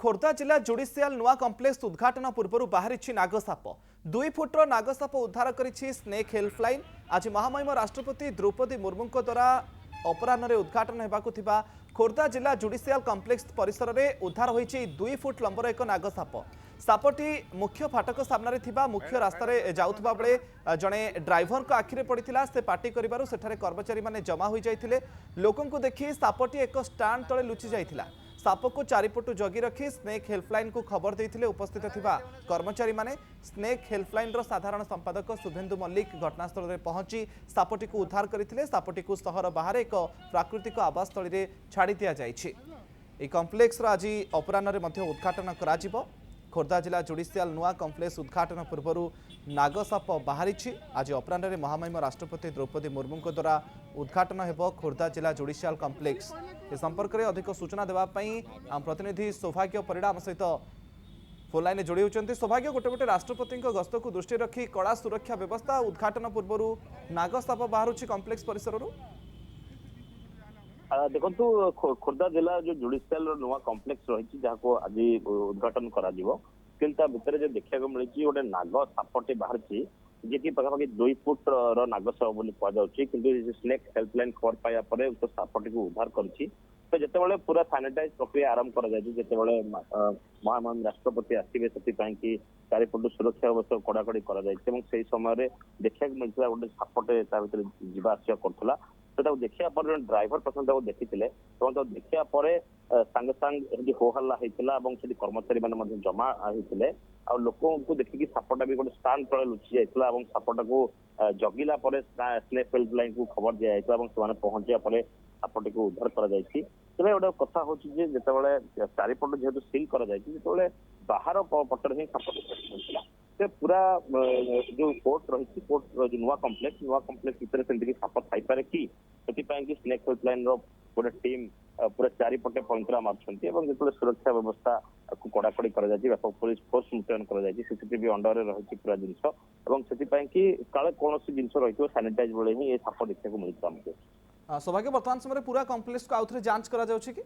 खोर्धा जिला जुडिशियाल नुआ कम्प्लेक्स उद्घाटन पूर्व बाहरी नागसाप 2 फुट्र नागसाप उद्धार करिछि स्नेक हेल्पलाइन। आज महामहिम राष्ट्रपति द्रौपदी मुर्मू द्वारा अपराह उद्घाटन होगा खोर्धा जिला जुडिशियाल कम्प्लेक्स परिसर में उद्धार होइछि 2 फुट लंबर एक नागसाप। सापटी मुख्य फाटक सामने थिबा मुख्य रास्तार जाउथबा बेले जड़े ड्राइवर आखिरे पड़ता से पार्टी करिबारु सेठारे कर्मचारी माने जमा हो जाइथिले। लोकंकु देखि सापटी एक स्टांड तले लुचि जाइथिला। साप को चारिपटु जगी रखी स्नेक हेल्पलाइन को खबर देते उपस्थित थिबा कर्मचारी माने। स्नेक हेल्पलाइन रो साधारण संपादक शुभेन्दु मल्लिक घटनास्थल में पहुंची सापटी को उद्धार करते। सापटी को सहर बाहर एक प्राकृतिक आवासस्थल में छाड़ी दि जाइए। कम्प्लेक्स आज अपराह उद्घाटन करा। खोर्धा जिला जुडिशियाल नुआ कम्प्लेक्स उद्घाटन पूर्व नागसाप बाहरी। आज अपराह महामहिम राष्ट्रपति द्रौपदी मुर्मू द्वारा उद्घाटन हो खोर्धा जिला जुडिशियाल कम्प्लेक्स। ए संपर्क में अधिक सूचना देवाई आम प्रतिनिधि सौभाग्य परिड़ा आम सहित फोन लाइन जोड़ी होती। सौभाग्य गोटे गोटे राष्ट्रपति गस्त को दृष्टि रखी कड़ा सुरक्षा व्यवस्था उद्घाटन पूर्व नागसाप बाहर कम्प्लेक्स परिसर। देखु खोर्धा जिला जो जुडिशियाल नुआ कम्प्लेक्स रही जहाँ आज उद्घाटन कर देखा मिली गोटे नाग सापटे बाहर जी पाखापाखि 2 फुट नागसाप कहु स्नेक हेल्पलाइन खबर पाया सापटी को उद्धार कर जिते पूरा सानिटाइज प्रक्रिया आरंभ करते महामहिम राष्ट्रपति आसवे से चारिपट सुरक्षा व्यवस्था कड़ाकड़ी कर समय देखा मिलता गोटे सापटे जावास करूला। तो देखा ड्राइवर प्रथम देखी देखा सांगे सांगे हो हल्ला होता कर्मचारी मैंने जमा होते लोक को देखिकी सापटा भी गोटे स्टांड तले लुचि जाता सापटा को जगिला स्नेक हेल्पलाइन को खबर दी जाता पहुंचा सापटी को उद्धार कर तेज गोटे कथा हूँ जो चारिपट जेहतु सिल कर बाहर पटर ही साप पूरा जो कोर्ट रही कोर्ट जो नुआ कम्प्लेक्स भितर से साप थी कि स्नेक हेल्पलाइन गोटे टीम पूरा चारिपटे पंतरा मार्च जो सुरक्षा व्यवस्था को कड़ाकड़ी व्यापक पुलिस फोर्स मुतयन कर सीसीटीवी अंडर रही पूरा जिनस काले कौन जिन रही सानिटाइज बेले ही साप देखा मिलता आमको। सौभाग्य वर्तमान समय पूरा कम्प्लेक्स को आउथरे जांच करा जाउछि कि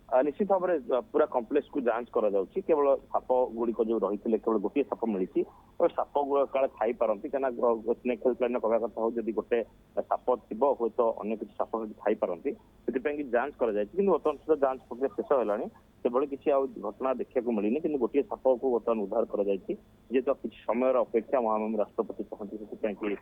निश्चित भाव में पूरा कम्प्लेक्स को जांच करा जाउछि। केवल साप गुड़िक जो रही केवल गोटे साप मिली साप गुड़ा काले थी पारती क्या स्नेक हेल्पलाइन कहवा कथा हो जब गोटे साप थी हूँ तो अन्य किसी साप थी पारती से जांच कर बर्तमान सुधा जांच प्रक्रिया शेष होगा से किसी घटना देखा मिलनी कि गोटे साप को बर्तमान उद्धार कर जेहेतु किसी समय अपेक्षा महामहिम राष्ट्रपति पहुंचे से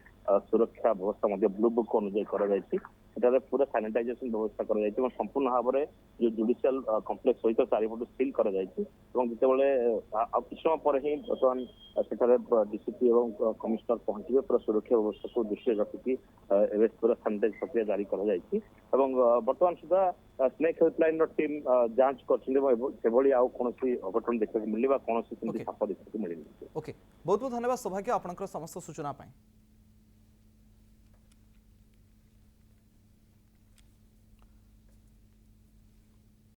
सुरक्षा व्यवस्था ब्लू बुक अनुଯାयी कर पूरा सानिटाइजेशन व्यवस्था कर संपूर्ण भाव में जो जुडिशियाल कम्प्लेक्स सहित चारिपट सिल कर जितेबाला किस समय पर ही बर्तमान सेठारे डीसीपी और कमिश्नर पहुंचे पूरा सुरक्षा व्यवस्था को दृष्टि रखिकी पूरा सानिटाइज प्रक्रिया जारी कर बर्तमान सुधा स्नेक हेल्पलाइन टीम जांच कर अघटन देखा मिलवा कौन साप देखा मिलनी। ओके बहुत बहुत धन्यवाद सौभाग्य आपंकर समस्त सूचना।